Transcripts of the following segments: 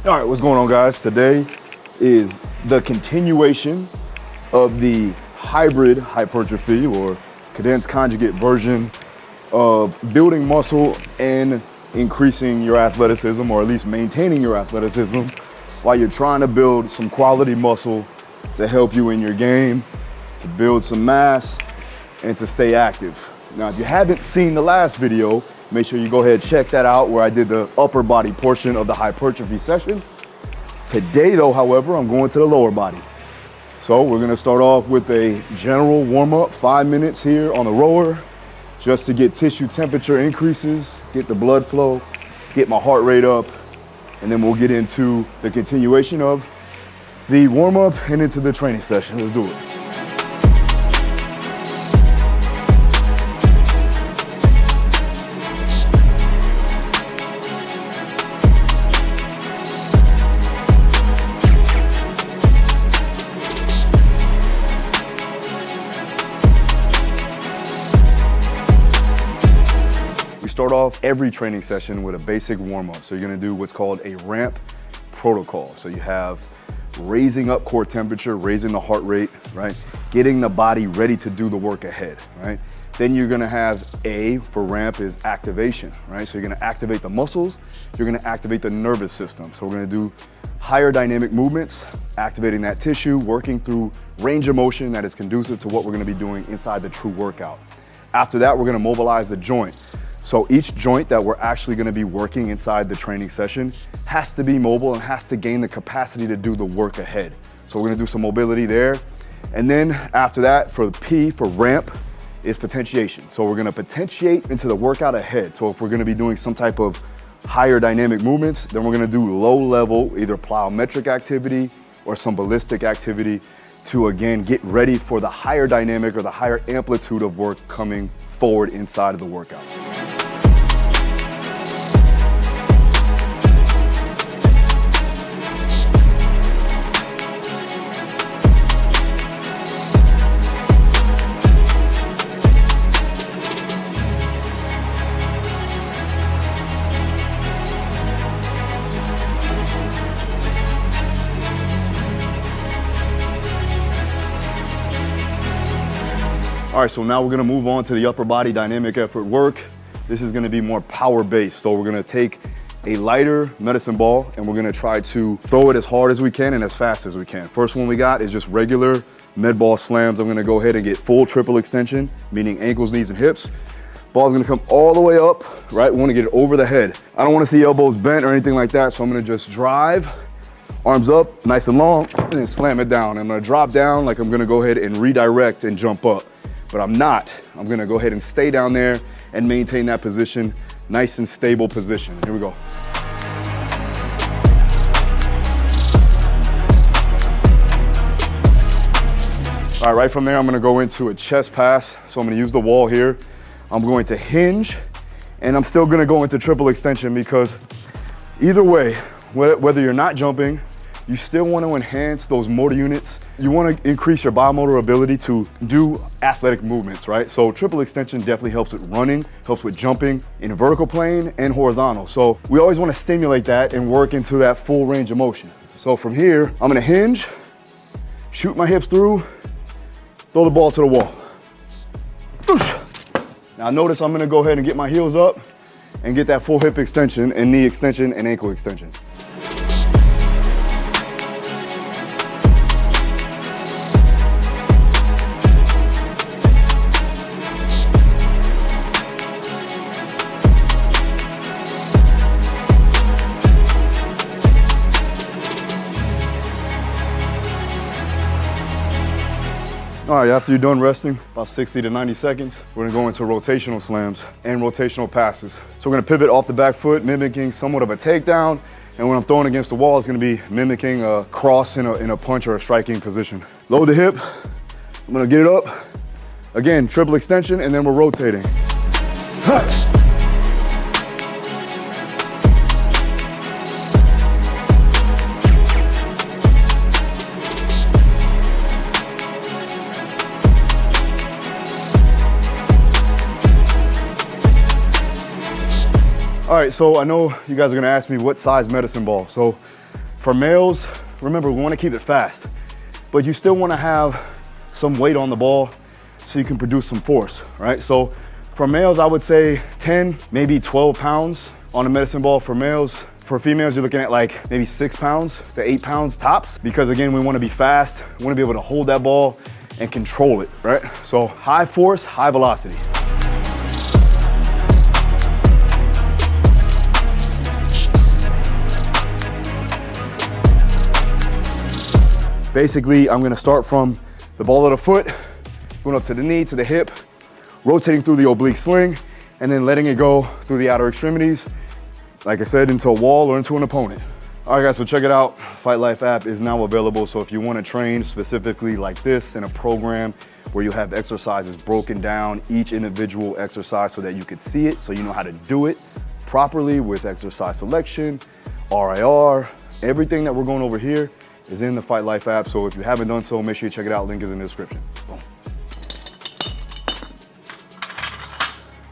All right, what's going on, guys? Today is the continuation of the hybrid hypertrophy or condensed conjugate version of building muscle and increasing your athleticism, or at least maintaining your athleticism while you're trying to build some quality muscle to help you in your game, to build some mass, and to stay active. Now, if you haven't seen the last video, make sure you go ahead and check that out where I did the upper body portion of the hypertrophy session. Today though, however, I'm going to the lower body. So we're gonna start off with a general warm up, 5 minutes here on the rower, just to get tissue temperature increases, get the blood flow, get my heart rate up, and then we'll get into the continuation of the warm up and into the training session. Let's do it. Start off every training session with a basic warm-up. So you're gonna do what's called a ramp protocol. So you have raising up core temperature, raising the heart rate, right? Getting the body ready to do the work ahead, right? Then you're gonna have A for ramp is activation, right? So you're gonna activate the muscles, you're gonna activate the nervous system. So we're gonna do higher dynamic movements, activating that tissue, working through range of motion that is conducive to what we're gonna be doing inside the true workout. After that, we're gonna mobilize the joint. So each joint that we're actually gonna be working inside the training session has to be mobile and has to gain the capacity to do the work ahead. So we're gonna do some mobility there. And then after that, for the P for ramp is potentiation. So we're gonna potentiate into the workout ahead. So if we're gonna be doing some type of higher dynamic movements, then we're gonna do low level, either plyometric activity or some ballistic activity to again, get ready for the higher dynamic or the higher amplitude of work coming forward inside of the workout. All right, so now we're gonna move on to the upper body dynamic effort work. This is gonna be more power-based. So we're gonna take a lighter medicine ball and we're gonna try to throw it as hard as we can and as fast as we can. First one we got is just regular med ball slams. I'm gonna go ahead and get full triple extension, meaning ankles, knees, and hips. Ball's gonna come all the way up, right? We wanna get it over the head. I don't wanna see elbows bent or anything like that, so I'm gonna just drive, arms up, nice and long, and then slam it down. I'm gonna drop down like I'm gonna go ahead and redirect and jump up. But I'm not. I'm gonna go ahead and stay down there and maintain that position, nice and stable position. Here we go. All right, right from there, I'm gonna go into a chest pass. So I'm gonna use the wall here. I'm going to hinge, and I'm still gonna go into triple extension because either way, whether you're not jumping, you still want to enhance those motor units. You want to increase your biomotor ability to do athletic movements, right? So triple extension definitely helps with running, helps with jumping in vertical plane and horizontal. So we always want to stimulate that and work into that full range of motion. So from here, I'm going to hinge, shoot my hips through, throw the ball to the wall. Now notice I'm going to go ahead and get my heels up and get that full hip extension and knee extension and ankle extension. All right, after you're done resting, about 60 to 90 seconds, we're gonna go into rotational slams and rotational passes. So we're gonna pivot off the back foot, mimicking somewhat of a takedown. And when I'm throwing against the wall, it's gonna be mimicking a cross in a punch or a striking position. Load the hip, I'm gonna get it up. Again, triple extension, and then we're rotating. All right, so I know you guys are gonna ask me what size medicine ball. So For males, remember, we wanna keep it fast, but you still wanna have some weight on the ball so you can produce some force, right? So for males, I would say 10, maybe 12 pounds on a medicine ball for males. For females, you're looking at like maybe 6 pounds to 8 pounds tops, because again, we wanna be fast, we wanna be able to hold that ball and control it, right? So high force, high velocity. Basically, I'm gonna start from the ball of the foot, going up to the knee, to the hip, rotating through the oblique sling, and then letting it go through the outer extremities, like I said, into a wall or into an opponent. All right guys, so check it out. Fight Life app is now available. So if you wanna train specifically like this in a program where you have exercises broken down, each individual exercise so that you could see it, so you know how to do it properly with exercise selection, RIR, everything that we're going over here is in the Fight Life app. So if you haven't done so, make sure you check it out. Link is in the description. Boom.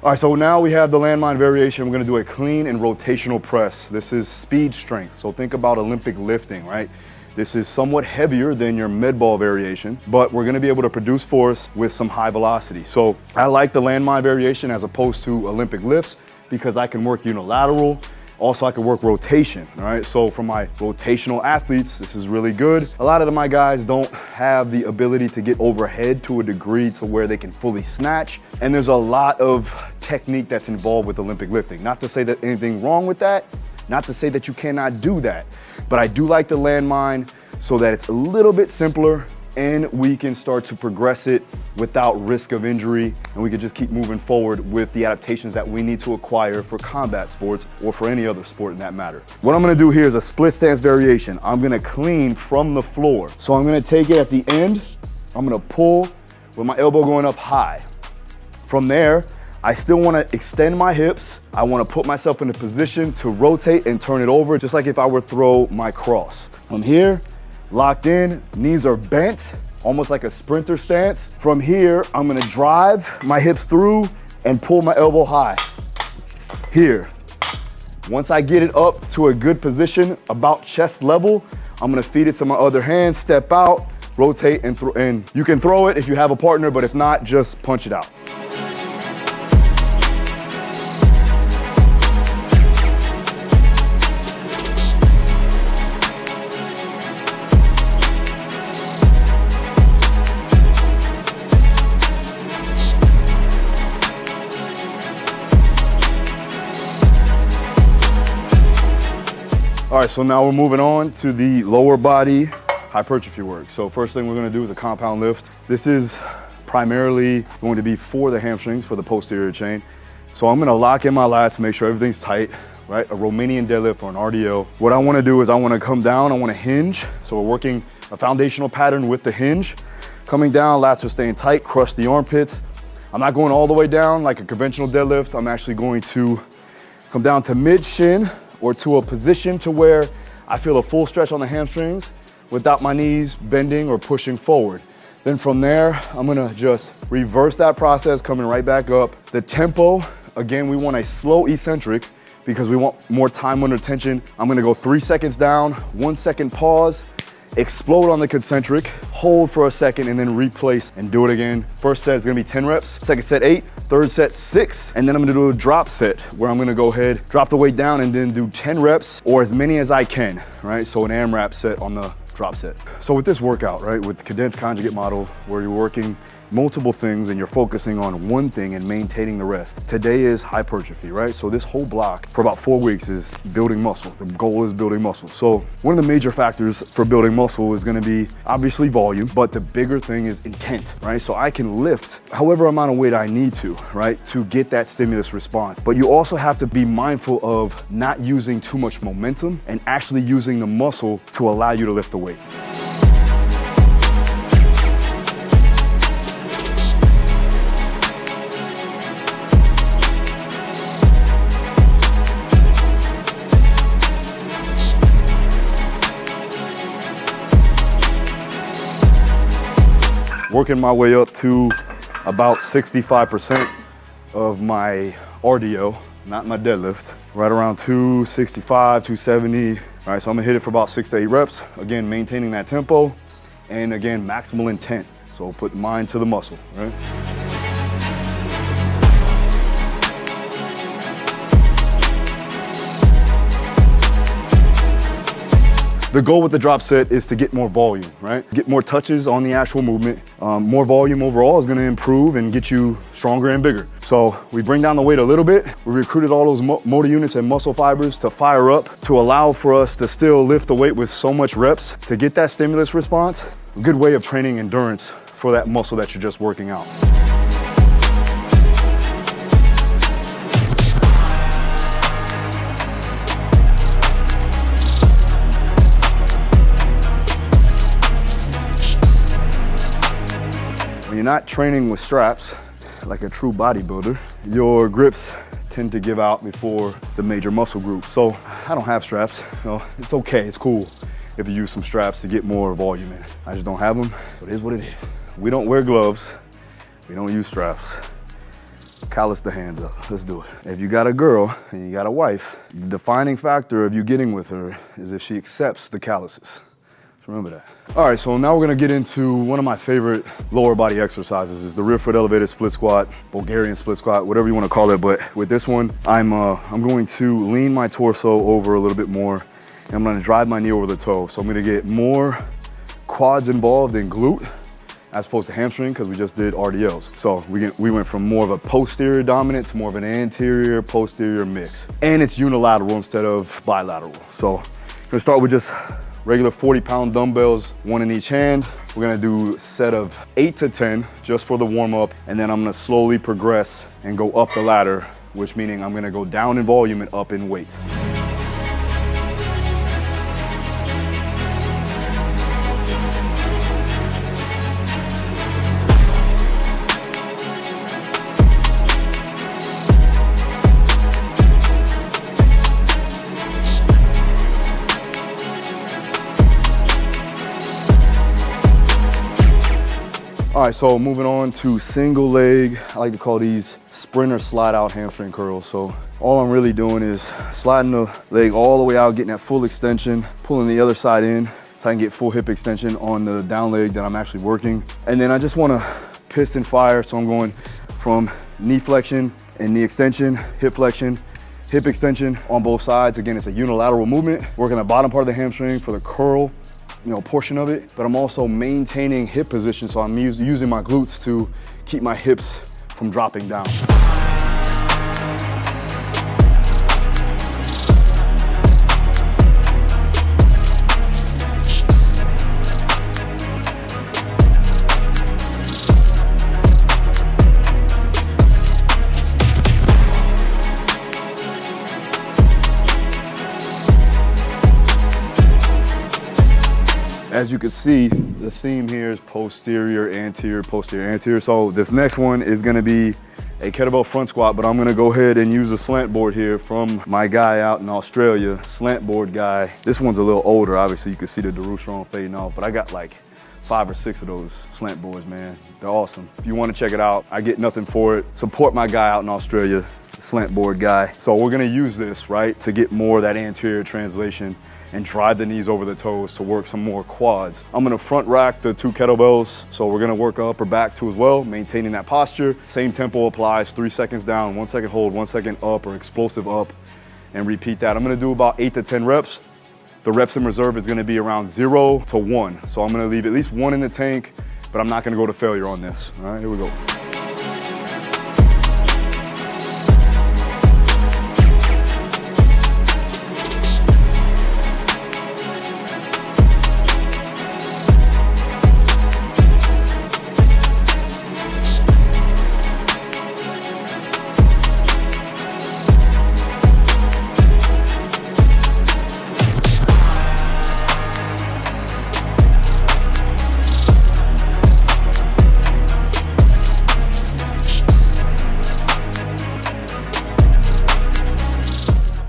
All right, so now we have the landmine variation. We're gonna do a clean and rotational press. This is speed strength. So think about Olympic lifting, right? This is somewhat heavier than your med ball variation, but we're gonna be able to produce force with some high velocity. So I like the landmine variation as opposed to Olympic lifts because I can work unilateral. Also, I can work rotation, all right? So for my rotational athletes, this is really good. A lot of my guys don't have the ability to get overhead to a degree to where they can fully snatch. And there's a lot of technique that's involved with Olympic lifting. Not to say that anything wrong with that, not to say that you cannot do that, but I do like the landmine so that it's a little bit simpler and we can start to progress it without risk of injury, and we can just keep moving forward with the adaptations that we need to acquire for combat sports or for any other sport in that matter. What I'm gonna do here is a split stance variation. I'm gonna clean from the floor. So I'm gonna take it at the end, I'm gonna pull with my elbow going up high. From there, I still wanna extend my hips. I wanna put myself in a position to rotate and turn it over, just like if I were to throw my cross. From here, locked in, knees are bent, almost like a sprinter stance. From here, I'm gonna drive my hips through and pull my elbow high. Here. Once I get it up to a good position, about chest level, I'm gonna feed it to my other hand, step out, rotate, and you can throw it if you have a partner, but if not, just punch it out. All right, so now we're moving on to the lower body hypertrophy work. So first thing we're gonna do is a compound lift. This is primarily going to be for the hamstrings, for the posterior chain. So I'm gonna lock in my lats, make sure everything's tight, right? A Romanian deadlift or an RDL. What I wanna do is I wanna come down, I wanna hinge. So we're working a foundational pattern with the hinge. Coming down, lats are staying tight, crush the armpits. I'm not going all the way down like a conventional deadlift. I'm actually going to come down to mid shin, or to a position to where I feel a full stretch on the hamstrings without my knees bending or pushing forward. Then from there, I'm gonna just reverse that process, coming right back up. The tempo, again, we want a slow eccentric because we want more time under tension. I'm gonna go 3 seconds down, 1 second pause, explode on the concentric, hold for a second, and then replace and do it again. First set is gonna be 10 reps, second set 8, third set 6, and then I'm gonna do a drop set where I'm gonna go ahead, drop the weight down, and then do 10 reps or as many as I can, right? So an AMRAP set on the drop set. So with this workout, right, with the condensed conjugate model where you're working multiple things and you're focusing on one thing and maintaining the rest. Today is hypertrophy, right? So this whole block for about 4 weeks is building muscle. The goal is building muscle. So one of the major factors for building muscle is gonna be obviously volume, but the bigger thing is intent, right? So I can lift however amount of weight I need to, right, to get that stimulus response. But you also have to be mindful of not using too much momentum and actually using the muscle to allow you to lift the weight. Working my way up to about 65% of my RDO, not my deadlift. Right around 265, 270, All right, so I'm gonna hit it for about 6 to 8 reps. Again, maintaining that tempo, and again, maximal intent. So put mind to the muscle, right? The goal with the drop set is to get more volume, right? Get more touches on the actual movement. More volume overall is gonna improve and get you stronger and bigger. So we bring down the weight a little bit. We recruited all those motor units and muscle fibers to fire up to allow for us to still lift the weight with so much reps to get that stimulus response. A good way of training endurance for that muscle that you're just working out. When you're not training with straps, like a true bodybuilder, your grips tend to give out before the major muscle groups. So I don't have straps. No, it's okay, it's cool if you use some straps to get more volume in. I just don't have them, so it is what it is. We don't wear gloves, we don't use straps. Callus the hands up, let's do it. If you got a girl and you got a wife, the defining factor of you getting with her is if she accepts the calluses. Remember that. All right, so now we're gonna get into one of my favorite lower body exercises, is the rear foot elevated split squat, Bulgarian split squat, whatever you wanna call it. But with this one, I'm going to lean my torso over a little bit more, and I'm gonna drive my knee over the toe. So I'm gonna get more quads involved in glute as opposed to hamstring, because we just did RDLs. So we went from more of a posterior dominant to more of an anterior posterior mix. And it's unilateral instead of bilateral. So I'm gonna start with just regular 40-pound dumbbells, one in each hand. We're gonna do a set of 8 to 10 just for the warm up, and then I'm gonna slowly progress and go up the ladder, which meaning I'm gonna go down in volume and up in weight. All right, so moving on to single leg. I like to call these sprinter slide out hamstring curls. So all I'm really doing is sliding the leg all the way out, getting that full extension, pulling the other side in so I can get full hip extension on the down leg that I'm actually working. And then I just wanna piston fire. So I'm going from knee flexion and knee extension, hip flexion, hip extension on both sides. Again, it's a unilateral movement, working the bottom part of the hamstring for the curl, portion of it, but I'm also maintaining hip position, so I'm using my glutes to keep my hips from dropping down. As you can see, the theme here is posterior, anterior, posterior, anterior. So this next one is gonna be a kettlebell front squat, but I'm gonna go ahead and use a slant board here from my guy out in Australia, slant board guy. This one's a little older, obviously you can see the Daru Strong fading off, but I got like 5 or 6 of those slant boards, man. They're awesome. If you wanna check it out, I get nothing for it. Support my guy out in Australia, the slant board guy. So we're gonna use this, right, to get more of that anterior translation and drive the knees over the toes to work some more quads. I'm gonna front rack the 2 kettlebells, so we're gonna work upper back too as well, maintaining that posture. Same tempo applies, 3 seconds down, 1 second hold, 1 second up, or explosive up, and repeat that. I'm gonna do about 8 to 10 reps. The reps in reserve is gonna be around 0 to 1. So I'm gonna leave at least 1 in the tank, but I'm not gonna go to failure on this. All right, here we go.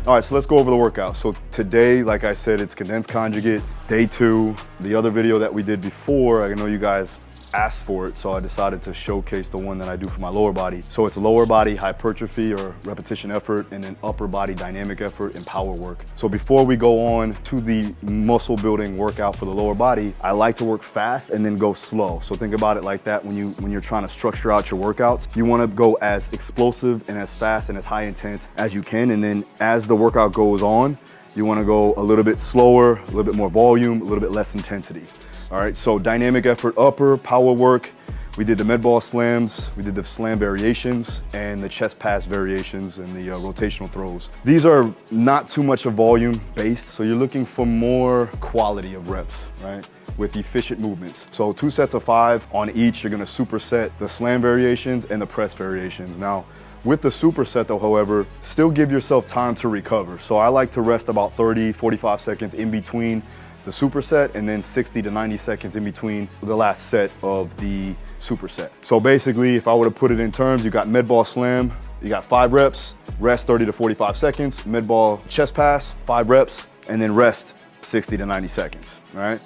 All right, so let's go over the workout. So today, like I said, it's condensed conjugate, day 2. The other video that we did before, I know you guys asked for it, so I decided to showcase the one that I do for my lower body. So it's lower body hypertrophy or repetition effort, and then upper body dynamic effort and power work. So before we go on to the muscle building workout for the lower body, I like to work fast and then go slow. So think about it like that when you're trying to structure out your workouts. You want to go as explosive and as fast and as high intense as you can, and then as the workout goes on, you want to go a little bit slower, a little bit more volume, a little bit less intensity. All right, so dynamic effort upper, power work. We did the med ball slams, we did the slam variations, and the chest pass variations and the rotational throws. These are not too much of volume based, so you're looking for more quality of reps, right? With efficient movements. So 2 sets of 5 on each. You're gonna superset the slam variations and the press variations. Now, with the superset though, however, still give yourself time to recover. So I like to rest about 30, 45 seconds in between the superset, and then 60 to 90 seconds in between the last set of the superset. So basically, if I were to put it in terms, you got med ball slam, you got 5 reps, rest 30 to 45 seconds, med ball chest pass, 5 reps, and then rest 60 to 90 seconds, all right?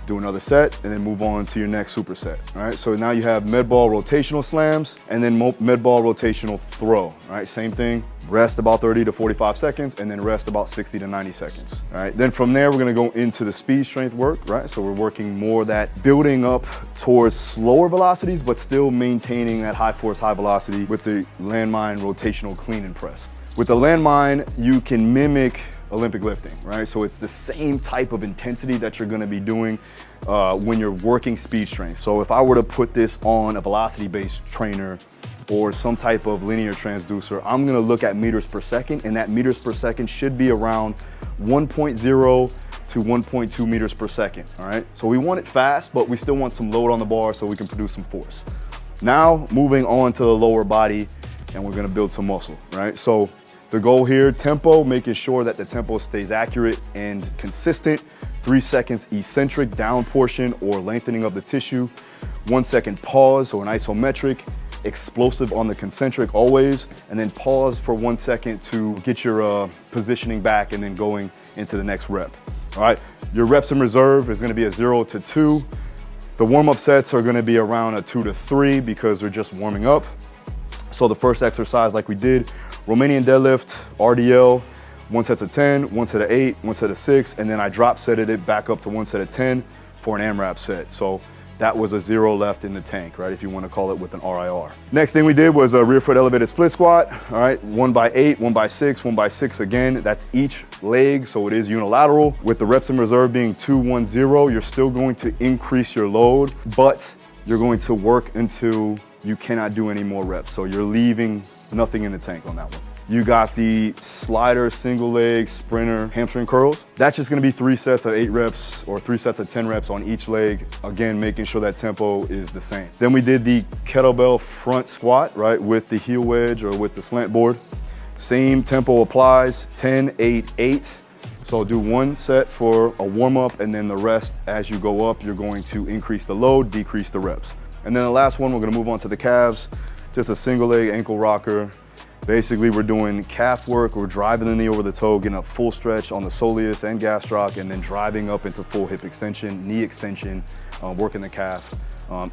Do another set, and then move on to your next superset, all right? So now you have med ball rotational slams, and then med ball rotational throw, all right? Same thing, rest about 30 to 45 seconds, and then rest about 60 to 90 seconds, all right? Then from there, we're gonna go into the speed strength work, right? So we're working more that building up towards slower velocities, but still maintaining that high force, high velocity with the Landmine rotational clean and press. With the Landmine, you can mimic Olympic lifting, right? So it's the same type of intensity that you're gonna be doing when you're working speed strength. So if I were to put this on a velocity-based trainer or some type of linear transducer, I'm gonna look at meters per second, and that meters per second should be around 1.0 to 1.2 meters per second, all right? So we want it fast, but we still want some load on the bar so we can produce some force. Now, moving on to the lower body, and we're gonna build some muscle, right? So the goal here, tempo, making sure that the tempo stays accurate and consistent. 3 seconds eccentric down portion or lengthening of the tissue. 1 second pause or an isometric. Explosive on the concentric always. And then pause for 1 second to get your positioning back and then going into the next rep. All right, your reps in reserve is gonna be a 0 to 2. The warm-up sets are gonna be around a 2 to 3 because they're just warming up. So the first exercise like we did, Romanian deadlift, RDL, 1 set of 10, 1 set of 8, 1 set of 6, and then I drop setted it back up to 1 set of 10 for an AMRAP set. So that was a 0 left in the tank, right? If you want to call it with an RIR. Next thing we did was a rear foot elevated split squat, all right? 1 by 8, 1 by 6, 1 by 6 again. That's each leg, so it is unilateral. With the reps in reserve being 2, 1, 0, you're still going to increase your load, but you're going to work until you cannot do any more reps. So you're leaving nothing in the tank on that one. You got the slider, single leg, sprinter, hamstring curls. That's just gonna be 3 sets of 8 reps or 3 sets of 10 reps on each leg. Again, making sure that tempo is the same. Then we did the kettlebell front squat, right? With the heel wedge or with the slant board. Same tempo applies, 10, 8, 8. So do 1 set for a warm up, and then the rest as you go up, you're going to increase the load, decrease the reps. And then the last one, we're gonna move on to the calves. Just a single leg ankle rocker. Basically, we're doing calf work. We're driving the knee over the toe, getting a full stretch on the soleus and gastroc, and then driving up into full hip extension, knee extension, working the calf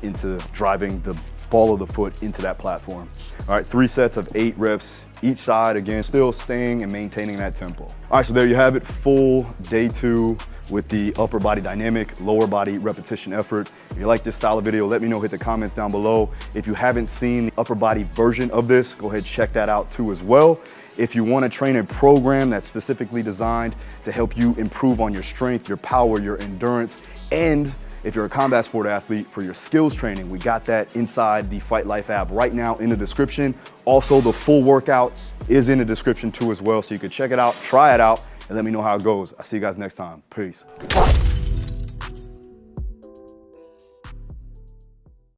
into driving the ball of the foot into that platform. All right, 3 sets of 8 reps each side. Again, still staying and maintaining that tempo. All right, so there you have it, full day 2 with the upper body dynamic, lower body repetition effort. If you like this style of video, let me know, hit the comments down below. If you haven't seen the upper body version of this, go ahead, check that out too as well. If you want to train a program that's specifically designed to help you improve on your strength, your power, your endurance, and if you're a combat sport athlete, for your skills training, we got that inside the Fight Life app right now in the description. Also, the full workout is in the description too as well, so you can check it out, try it out, and let me know how it goes. I'll see you guys next time. Peace.